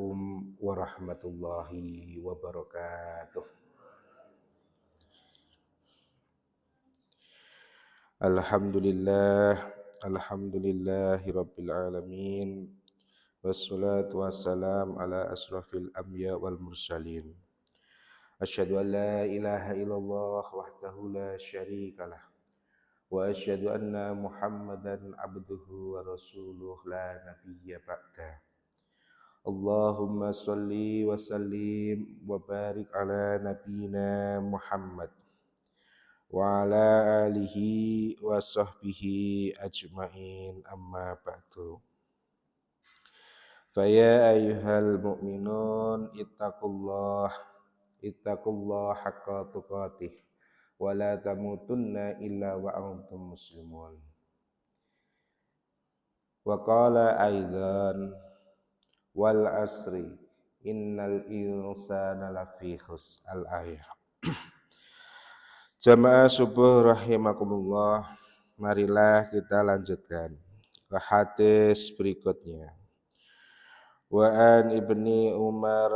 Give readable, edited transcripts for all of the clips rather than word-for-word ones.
Assalamualaikum warahmatullahi wabarakatuh. Alhamdulillah, alhamdulillahi rabbil alamin. Wassalatu wassalam ala asrafil anbiya wal mursalin. Asyhadu an la ilaha illallah wahdahu la syarikalah. Wa asyhadu anna Muhammadan abduhu wa rasuluh la nabiyya ba'da. Allahumma salli wa sallim wa barik ala nabiyyina Muhammad wa ala alihi wa sahbihi ajma'in, amma ba'du. Faya ayyuhal mu'minun ittaqullah haqqa tuqatih wa la tamutunna illa wa antum muslimun. Wa qala aidan wal asri innal insana lafi khusr, al ayah. Jamaah subuh rahimakumullah, marilah kita lanjutkan ke hadis berikutnya. Wa an ibni Umar,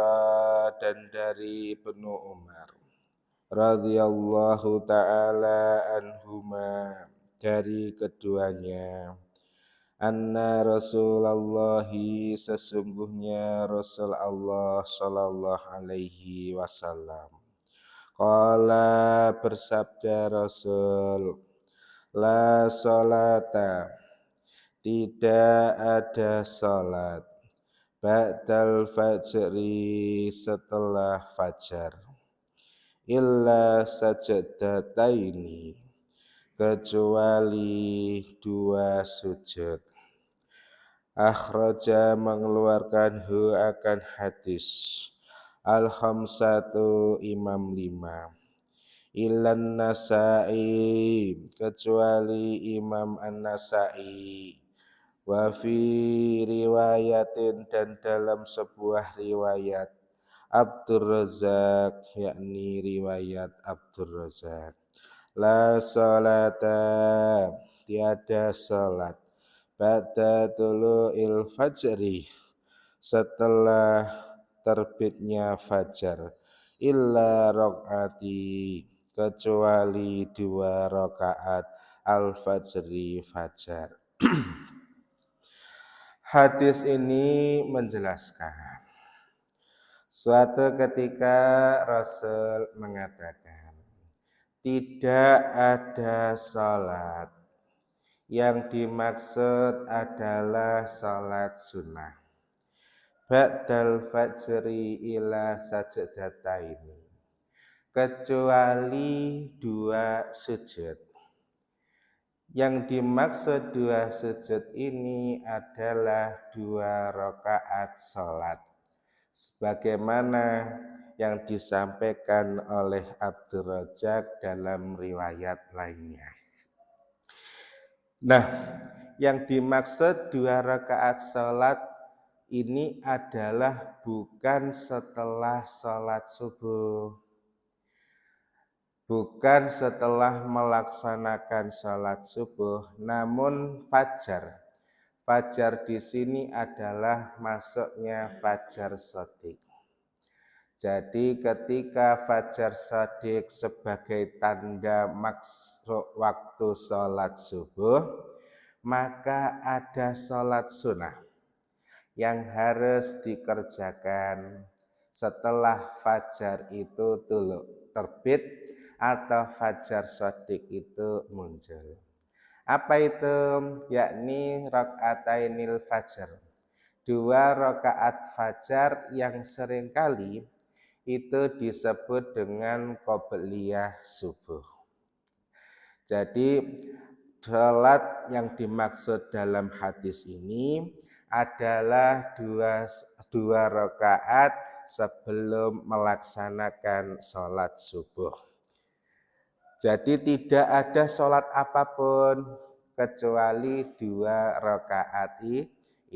dan dari Ibnu Umar radhiyallahu taala anhuma, dari keduanya, anna Rasulullah, sesungguhnya Rasul Allah sallallahu alaihi wasallam, qala, bersabda Rasul, la salata, tidak ada salat, ba'dal fajri, setelah fajar, illa sajadataini, kecuali dua sujud. Akhraja, mengeluarkan hu akan hadis, al-khamsatu, imam lima, ilan Nasa'i, kecuali Imam An-Nasa'i, wa fi riwayatin, dan dalam sebuah riwayat Abdur Razak, yakni riwayat Abdur Razak, la salata, tiada salat, ba'da tulu'il fajri, setelah terbitnya fajar, illa rakaati, kecuali dua rakaat al-fajri, fajar. Hadis ini menjelaskan suatu ketika Rasul mengatakan tidak ada salat, yang dimaksud adalah salat sunnah, ba'dal fajri ila sajadataini, kecuali dua sujud. Yang dimaksud dua sujud ini adalah dua rakaat salat, sebagaimana yang disampaikan oleh Abdur Razak dalam riwayat lainnya. Nah, yang dimaksud dua rakaat salat ini adalah bukan setelah salat subuh, bukan setelah melaksanakan salat subuh, namun fajar. Fajar di sini adalah masuknya fajar shadiq. Jadi ketika fajar shadiq sebagai tanda masuk waktu salat subuh, maka ada salat sunnah yang harus dikerjakan setelah fajar itu terbit atau fajar shadiq itu muncul. Apa itu? Yakni rakaatainil fajar, dua rakaat fajar yang seringkali itu disebut dengan qobliyah subuh. Jadi salat yang dimaksud dalam hadis ini adalah dua rakaat sebelum melaksanakan salat subuh. Jadi tidak ada salat apapun kecuali dua rakaat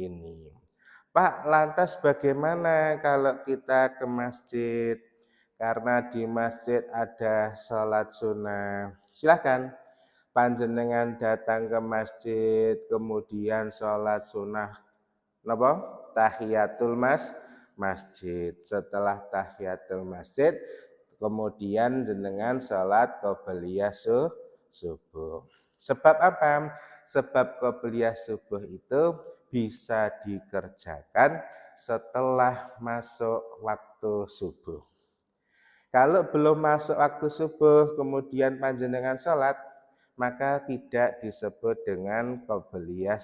ini. Pak, lantas bagaimana kalau kita ke masjid? Karena di masjid ada salat sunnah. Silakan panjenengan datang ke masjid, kemudian salat sunnah, napa? Tahiyatul masjid. Setelah tahiyatul masjid, kemudian jenengan salat qobliyah subuh. Sebab apa? Sebab qobliyah subuh itu bisa dikerjakan setelah masuk waktu subuh. Kalau belum masuk waktu subuh, kemudian panjenengan sholat, maka tidak disebut dengan qobliyah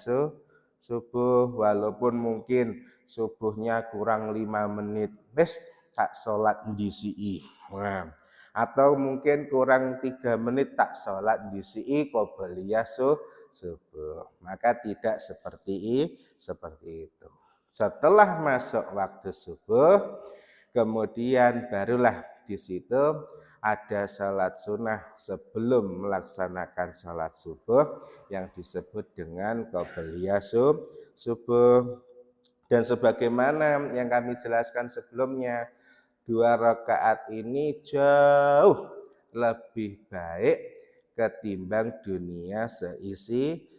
subuh, walaupun mungkin subuhnya kurang 5 menit. Wes tak sholat ndisi'i. Nah, atau mungkin kurang 3 menit tak sholat ndisi'i qobliyah subuh. Maka tidak seperti itu. Setelah masuk waktu subuh, kemudian barulah di situ ada salat sunnah sebelum melaksanakan salat subuh yang disebut dengan qobliyah subuh. Dan sebagaimana yang kami jelaskan sebelumnya, 2 rakaat ini jauh lebih baik ketimbang dunia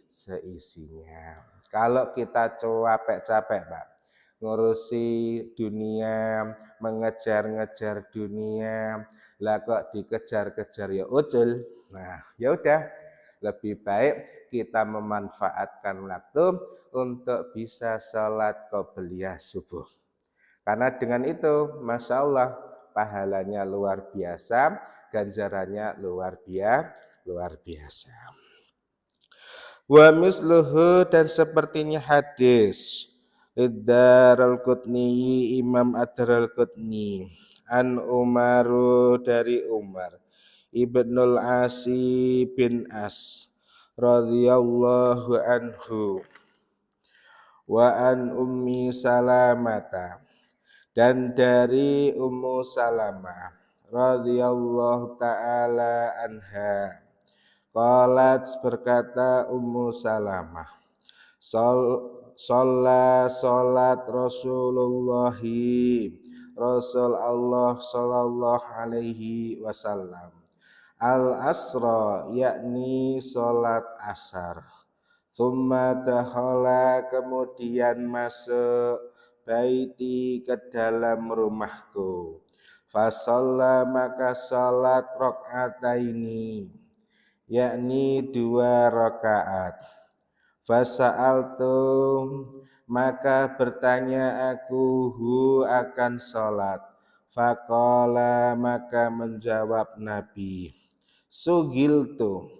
seisinya. Kalau kita capek-capek Pak, ngurusi dunia, mengejar-ngejar dunia, lah kok dikejar-kejar ya ucul. Nah, ya udah, lebih baik kita memanfaatkan waktu untuk bisa sholat qobliyah subuh. Karena dengan itu, Masya Allah, pahalanya luar biasa, ganjarannya luar biasa. Wa misluhu, dan sepertinya hadis Ad-Daraqutni, Imam Ad-Daraqutni, an Umaru, dari Umar Ibnul Asi bin As radhiyallahu anhu, wa an Ummi Salamata, dan dari Ummu Salamah radhiyallahu taala anha. Qalat, berkata Ummu Salamah, salat Rasulullah, Rasul Allah sallallahu alaihi wasallam, al asra, yakni salat asar. Thumma dakhala, kemudian masuk, baiti, ke dalam rumahku. Fasalla, maka salat rakaataini, yakni 2 rakaat. Fasa'altum, maka bertanya aku akan salat. Faqala, maka menjawab Nabi, sugiltu,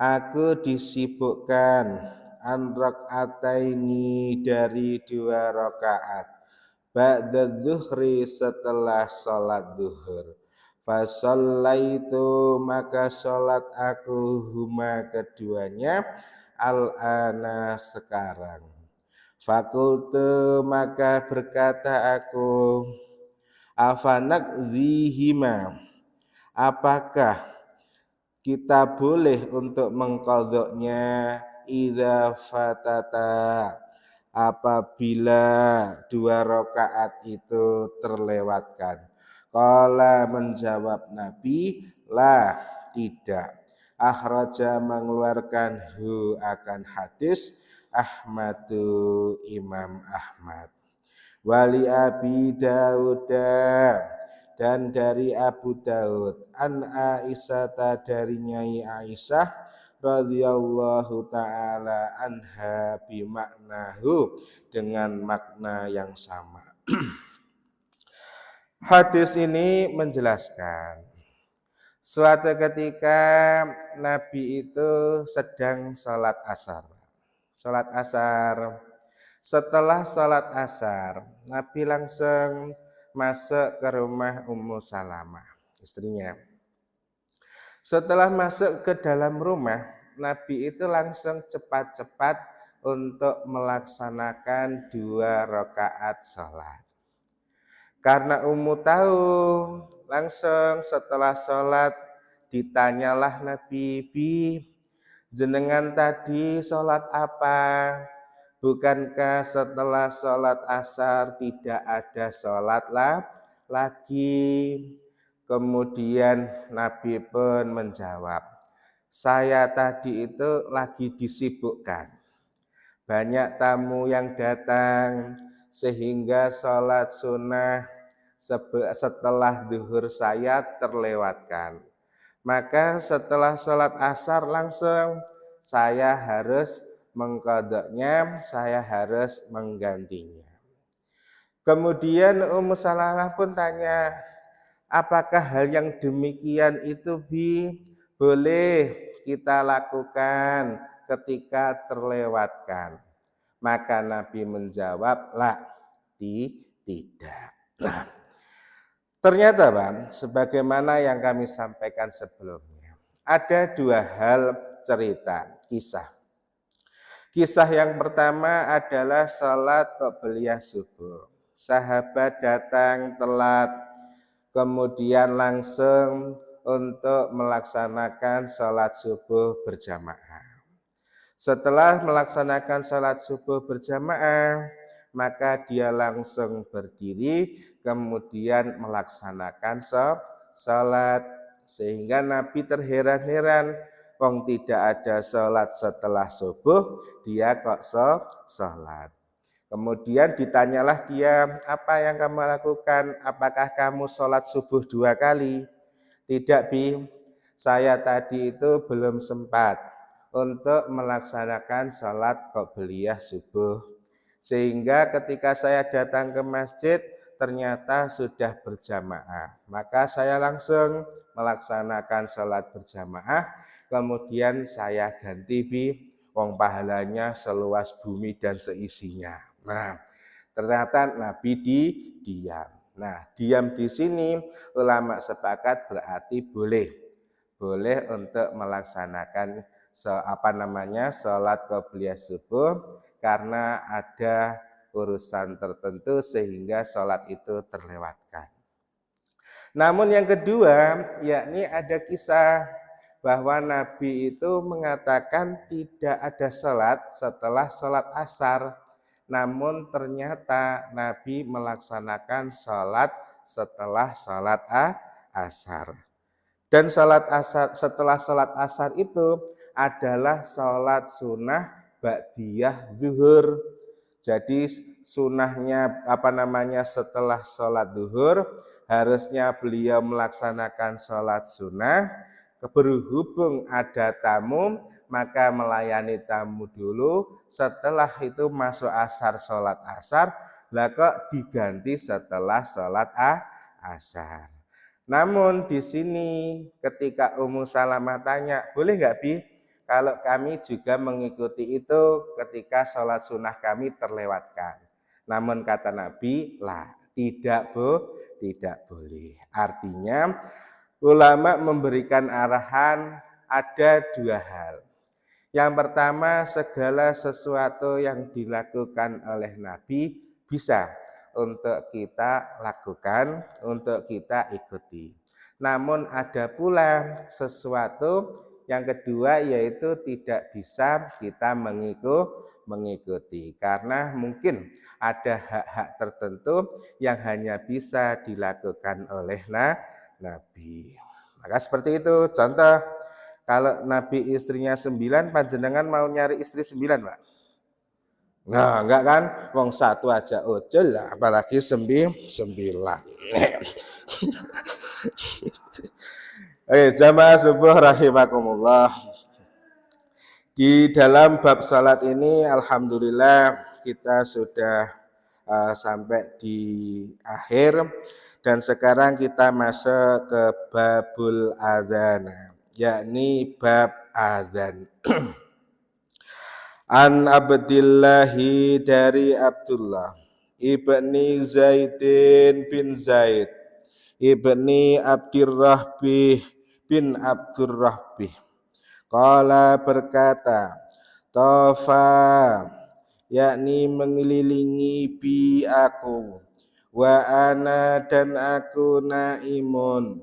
aku disibukkan, an rakaataini, dari 2 rakaat, ba'da dzuhri, setelah salat zuhur. Fasallaitu, maka salat aku huma, keduanya, al-ana, sekarang. Fakultu, maka berkata aku, afanakzihima, apakah kita boleh untuk mengqadhoknya, idza fatata, apabila 2 rakaat itu terlewatkan. Qala, menjawab Nabi, la, tidak. Akhraja, mengeluarkan akan hadis Ahmadu, Imam Ahmad. Wali Abi Dawud, dan dari Abu Daud, an Aisyah, dari Nyai Aisyah radhiyallahu taala anha, bimaknahu, dengan makna yang sama. Hadis ini menjelaskan suatu ketika Nabi itu sedang salat asar. Salat asar. Setelah salat asar, Nabi langsung masuk ke rumah Ummu Salamah, istrinya. Setelah masuk ke dalam rumah, Nabi itu langsung cepat-cepat untuk melaksanakan 2 rakaat salat. Karena Ummu tahu, langsung setelah sholat ditanyalah Nabi, bi, jenengan tadi sholat apa? Bukankah setelah sholat asar tidak ada sholat lagi? Kemudian Nabi pun menjawab, saya tadi itu lagi disibukkan. Banyak tamu yang datang, sehingga sholat sunnah setelah zuhur saya terlewatkan. Maka setelah sholat asar langsung saya harus mengqadanya, saya harus menggantinya. Kemudian Ummu Salamah pun tanya, apakah hal yang demikian itu boleh kita lakukan ketika terlewatkan? Maka Nabi menjawab, la, tidak. Nah, ternyata Bang, sebagaimana yang kami sampaikan sebelumnya, ada dua hal cerita, kisah. Kisah yang pertama adalah salat qobliyah subuh. Sahabat datang telat, kemudian langsung untuk melaksanakan salat subuh berjamaah. Setelah melaksanakan salat subuh berjamaah, maka dia langsung berdiri, kemudian melaksanakan salat. Sehingga Nabi terheran-heran, wong tidak ada salat setelah subuh, dia kok salat. Kemudian ditanyalah dia, apa yang kamu lakukan? Apakah kamu salat subuh 2 kali? Tidak, Bi. Saya tadi itu belum sempat untuk melaksanakan salat qobliyah subuh. Sehingga ketika saya datang ke masjid ternyata sudah berjamaah. Maka saya langsung melaksanakan salat berjamaah, kemudian saya ganti Bi, wong pahalanya seluas bumi dan seisinya. Nah, ternyata Nabi diam. Nah, diam di sini ulama sepakat berarti boleh untuk melaksanakan salat qobliyah subuh karena ada urusan tertentu sehingga salat itu terlewatkan. Namun yang kedua, yakni ada kisah bahwa Nabi itu mengatakan tidak ada salat setelah salat asar. Namun ternyata Nabi melaksanakan salat setelah salat asar. Dan salat asar, setelah salat asar itu adalah salat sunnah ba'diyah zuhur. Jadi sunnahnya setelah salat zuhur harusnya beliau melaksanakan salat sunnah. Berhubung ada tamu, maka melayani tamu dulu. Setelah itu masuk asar, salat asar, lah kok diganti setelah salat asar. Namun di sini ketika Ummu Salamah tanya, boleh nggak Bi? Kalau kami juga mengikuti itu ketika sholat sunnah kami terlewatkan. Namun kata Nabi, lah tidak boleh. Artinya ulama memberikan arahan ada dua hal. Yang pertama, segala sesuatu yang dilakukan oleh Nabi bisa untuk kita lakukan, untuk kita ikuti. Namun ada pula sesuatu yang kedua, yaitu tidak bisa kita mengikuti karena mungkin ada hak-hak tertentu yang hanya bisa dilakukan oleh Nabi. Maka seperti itu. Contoh, kalau Nabi istrinya 9, panjenengan mau nyari istri 9, Pak? Nah, enggak kan? Wong satu aja ojol lah, apalagi 9. Oke, jamaah subuh rahimakumullah. Di dalam bab salat ini alhamdulillah kita sudah sampai di akhir dan sekarang kita masuk ke babul adzan, yakni bab adzan. An Abdillahi dari Abdullah ibni Zaidin bin Zaid ibni Abdirrahbih bin Abdurrahbih qala berkata, Tofa, yakni mengelilingi bi aku, wa ana dan aku naimun,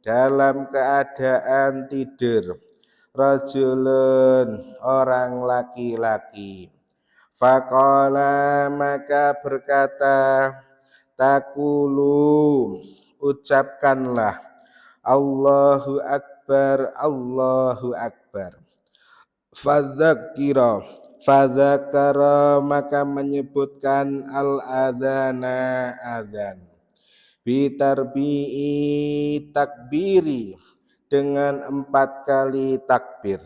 dalam keadaan tidur, rajulun, orang laki-laki. Faqala, maka berkata, takulu, ucapkanlah, Allahu Akbar, Allahu Akbar. Fadzakira, Fadzakara maka menyebutkan al-adzana adzan bitarbi'i takbiri dengan 4 kali takbir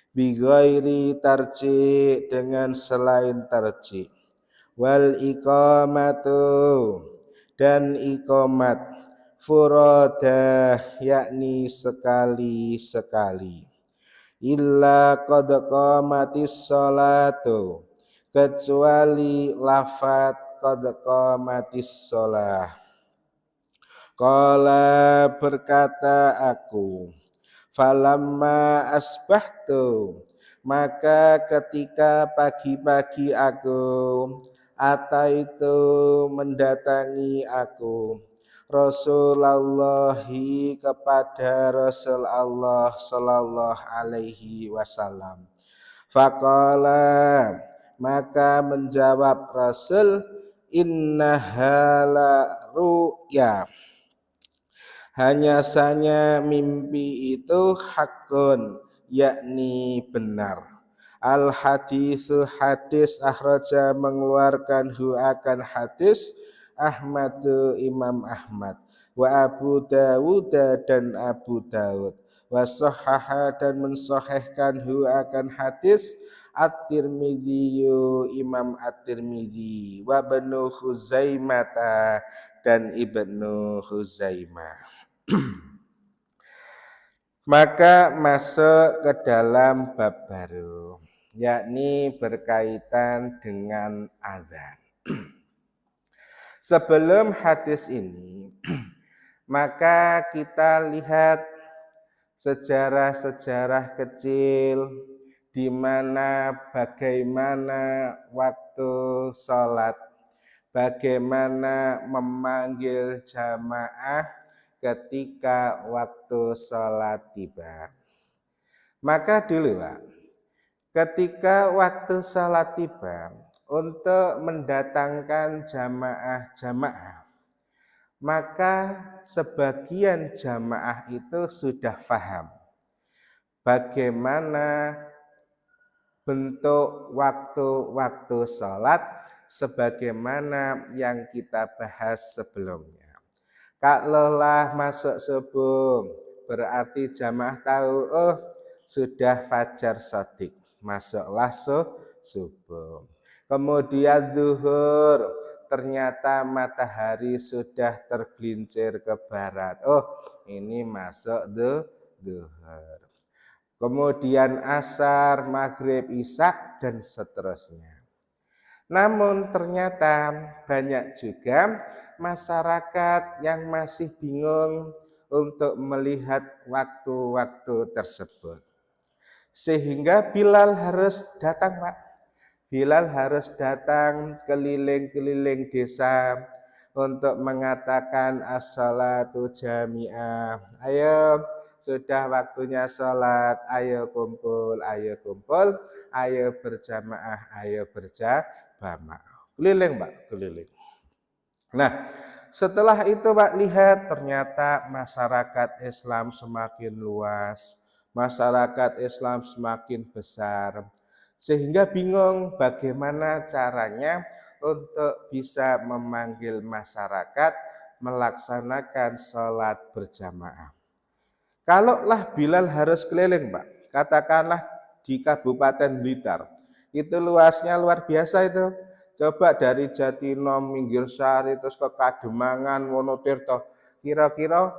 bighairi tarji dengan selain tarji wal iqamatu dan iqamat furada yakni sekali-sekali illa qad qamatis sholatu kecuali lafat qad qamatis sholah. Qala berkata aku, falamma asbahtu maka ketika pagi-pagi aku ataitu mendatangi aku Rasulullahi kepada Rasul Allah sallallahu alaihi wasallam. Faqala maka menjawab Rasul innaha la ru'ya hanya saja mimpi itu hakun yakni benar. Al hadisu hadis akhraja mengeluarkan akan hadis Ahmadu Imam Ahmad wa Abu Dawud dan Abu Dawud wa sahaha dan mensahihkan akan hadis At-Tirmidzi Imam At-Tirmidzi wa Ibnu Khuzaimah dan Ibnu Khuzaimah. Maka masuk ke dalam bab baru, yakni berkaitan dengan azan. Sebelum hadis ini, maka kita lihat sejarah-sejarah kecil di mana bagaimana waktu sholat, bagaimana memanggil jamaah ketika waktu sholat tiba. Maka dulu Pak, ketika waktu sholat tiba untuk mendatangkan jamaah-jamaah, maka sebagian jamaah itu sudah paham bagaimana bentuk waktu-waktu sholat sebagaimana yang kita bahas sebelumnya. Kalaulah masuk subuh berarti jamaah tahu sudah fajar shadiq, masuklah subuh. Kemudian zuhur ternyata matahari sudah tergelincir ke barat, ini masuk zuhur. Kemudian asar, maghrib, isya dan seterusnya. Namun ternyata banyak juga masyarakat yang masih bingung untuk melihat waktu-waktu tersebut. Sehingga Bilal harus datang Pak. Bilal harus datang keliling-keliling desa untuk mengatakan as-salatu jami'ah. Ayo sudah waktunya sholat, ayo kumpul, ayo berjamaah, ayo berjamaah. Keliling Pak, keliling. Nah, setelah itu Pak lihat ternyata masyarakat Islam semakin luas, masyarakat Islam semakin besar, sehingga bingung bagaimana caranya untuk bisa memanggil masyarakat melaksanakan sholat berjamaah. Kalaulah Bilal harus keliling Pak, katakanlah di Kabupaten Blitar, itu luasnya luar biasa itu. Coba dari Jatinom, Minggir Sari, terus ke Kademangan, Wonotirto, kira-kira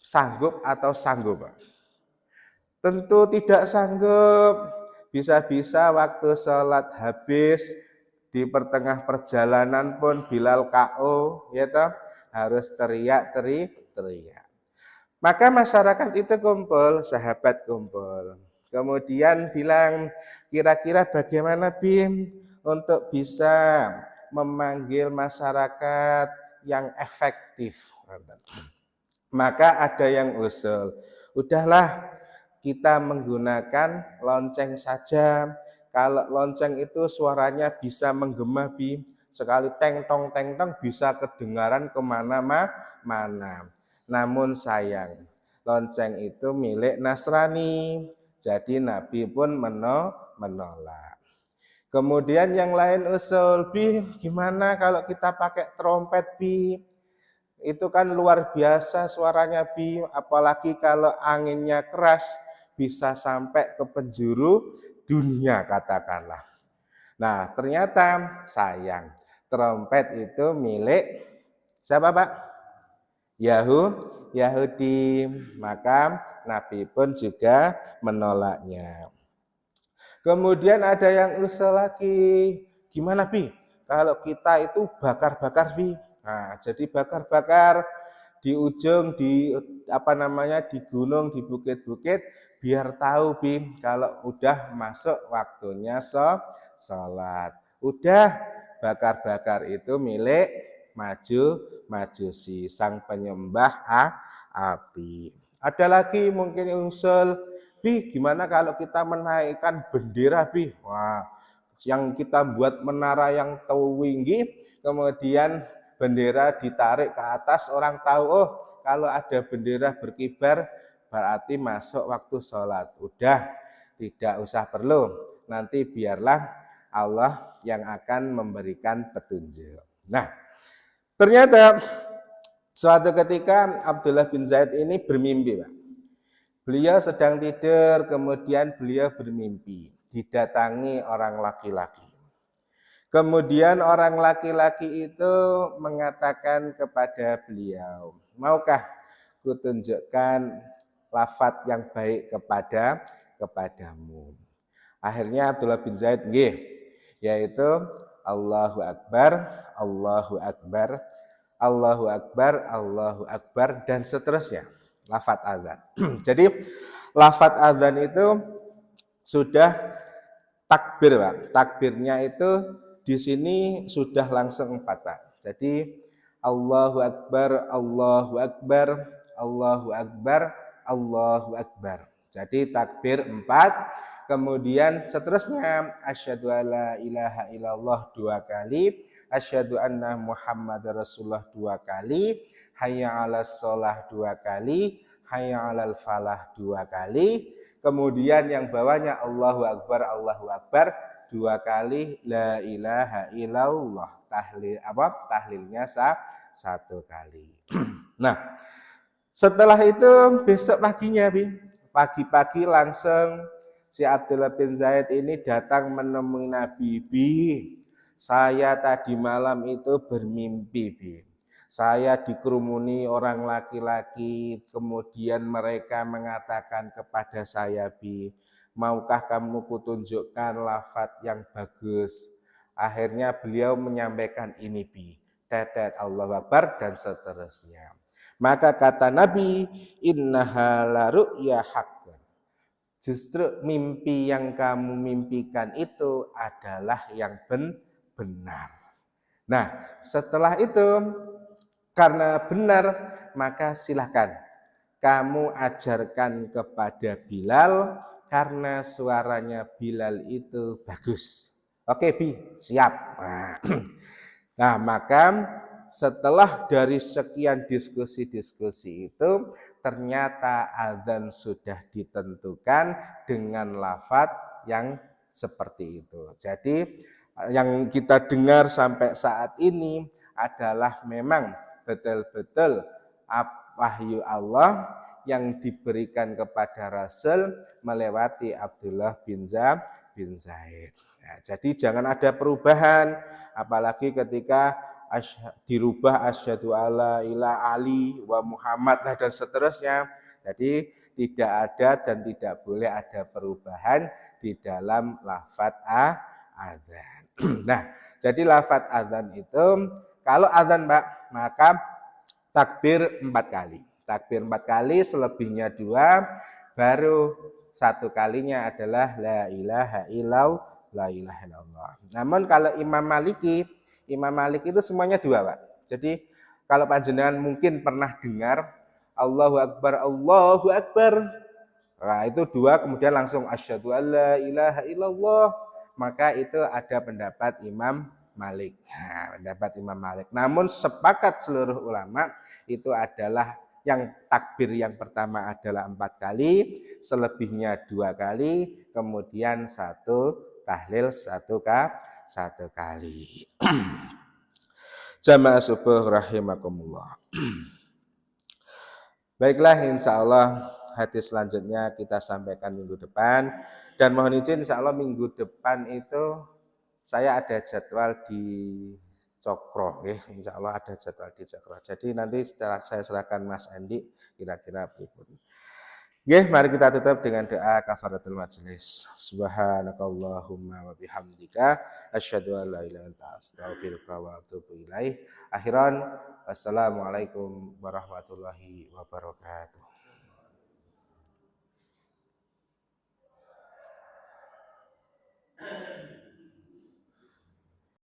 sanggup atau sanggup Pak? Tentu tidak sanggup. Bisa-bisa waktu sholat habis, di pertengah perjalanan pun Bilal KO, ya toh, harus teriak. Maka masyarakat itu kumpul, sahabat kumpul. Kemudian bilang, kira-kira bagaimana Bim untuk bisa memanggil masyarakat yang efektif. Maka ada yang usul, udahlah kita menggunakan lonceng saja. Kalau lonceng itu suaranya bisa menggema Bim, sekali teng tong bisa kedengaran kemana-mana. Namun sayang, lonceng itu milik Nasrani, jadi Nabi pun menolak. Kemudian yang lain usul, Bi, gimana kalau kita pakai trompet, Bi? Itu kan luar biasa suaranya, Bi, apalagi kalau anginnya keras bisa sampai ke penjuru dunia katakanlah. Nah, ternyata sayang, trompet itu milik siapa, Pak? Yahudi. Maka Nabi pun juga menolaknya. Kemudian ada yang usul lagi, gimana, Bi? Kalau kita itu bakar-bakar, Bi. Nah, jadi bakar-bakar di ujung, di di gunung, di bukit-bukit, biar tahu, Bi, kalau udah masuk waktunya sholat. Udah, bakar-bakar itu milik majusi, sang penyembah api. Ada lagi mungkin usul, Bi, gimana kalau kita menaikkan bendera, Bi? Wah, yang kita buat menara yang tinggi, kemudian bendera ditarik ke atas, orang tahu, oh kalau ada bendera berkibar, berarti masuk waktu sholat. Udah, tidak usah perlu. Nanti biarlah Allah yang akan memberikan petunjuk. Nah, ternyata suatu ketika Abdullah bin Zaid ini bermimpi, Pak. Beliau sedang tidur, kemudian beliau bermimpi, didatangi orang laki-laki. Kemudian orang laki-laki itu mengatakan kepada beliau, maukah kutunjukkan lafaz yang baik kepadamu. Akhirnya Abdullah bin Zaid yaitu Allahu Akbar, Allahu Akbar, Allahu Akbar, Allahu Akbar, dan seterusnya. Lafaz azan. Jadi lafaz azan itu sudah takbir, Pak. Takbirnya itu di sini sudah langsung 4, Pak. Jadi Allahu Akbar, Allahu Akbar, Allahu Akbar, Allahu Akbar. Jadi takbir 4, kemudian seterusnya asyhadu alla ilaha illallah 2 kali, asyhadu anna Muhammadar Rasulullah 2 kali, hayya 'alas shalah 2 kali, hayya 'alal falah 2 kali. Kemudian yang bawahnya Allahu Akbar, Allahu Akbar 2 kali, la ilaha illallah. Tahlilnya 1 kali. Nah, setelah itu besok paginya, Bi, pagi-pagi langsung si Abdullah bin Zaid ini datang menemui Nabi. Bi, saya tadi malam itu bermimpi, Bi. Saya dikerumuni orang laki-laki, kemudian mereka mengatakan kepada saya, Bi, maukah kamu kutunjukkan lafaz yang bagus? Akhirnya beliau menyampaikan ini, Bi, tetet Allahu Akbar dan seterusnya. Maka kata Nabi, innaha la ru'ya haqqun. Justru mimpi yang kamu mimpikan itu adalah yang benar. Nah, setelah itu karena benar, maka silahkan kamu ajarkan kepada Bilal karena suaranya Bilal itu bagus. Oke, Bi, siap. Nah, maka setelah dari sekian diskusi-diskusi itu, ternyata azan sudah ditentukan dengan lafaz yang seperti itu. Jadi yang kita dengar sampai saat ini adalah memang betul-betul wahyu Allah yang diberikan kepada Rasul melewati Abdullah bin Zaid. Nah, jadi jangan ada perubahan, apalagi ketika dirubah asyhadu alla ilaha ali wa Muhammad dan seterusnya. Jadi tidak ada dan tidak boleh ada perubahan di dalam lafaz azan. Nah, jadi lafaz azan itu kalau azan, Pak, maka takbir 4 kali. Takbir 4 kali, selebihnya 2, baru 1 kalinya adalah la ilaha illallah. Namun kalau Imam Malik itu semuanya 2, Pak. Jadi kalau panjenengan mungkin pernah dengar Allahu Akbar, Allahu Akbar. Nah, itu 2, kemudian langsung asyhadu alla ilaha illallah. Maka itu ada pendapat Imam Malik. Nah, pendapat Imam Malik. Namun sepakat seluruh ulama itu adalah yang takbir yang pertama adalah 4 kali, selebihnya 2 kali, kemudian 1 tahlil satu kali. Jamaah subuh rahimakumullah. Baiklah, insya Allah hadis selanjutnya kita sampaikan minggu depan. Dan mohon izin insya Allah minggu depan itu saya ada jadwal di Cokro. Insya Allah ada jadwal di Cokro. Jadi nanti setelah saya serahkan Mas Andi kira-kira berikutnya. Mari kita tutup dengan doa kafaratul majelis. Subhanakallahumma wa bihamdika asyhadu an la ilaha illa anta astaghfiruka wa atubu ilaih. Akhiran, wassalamualaikum warahmatullahi wabarakatuh.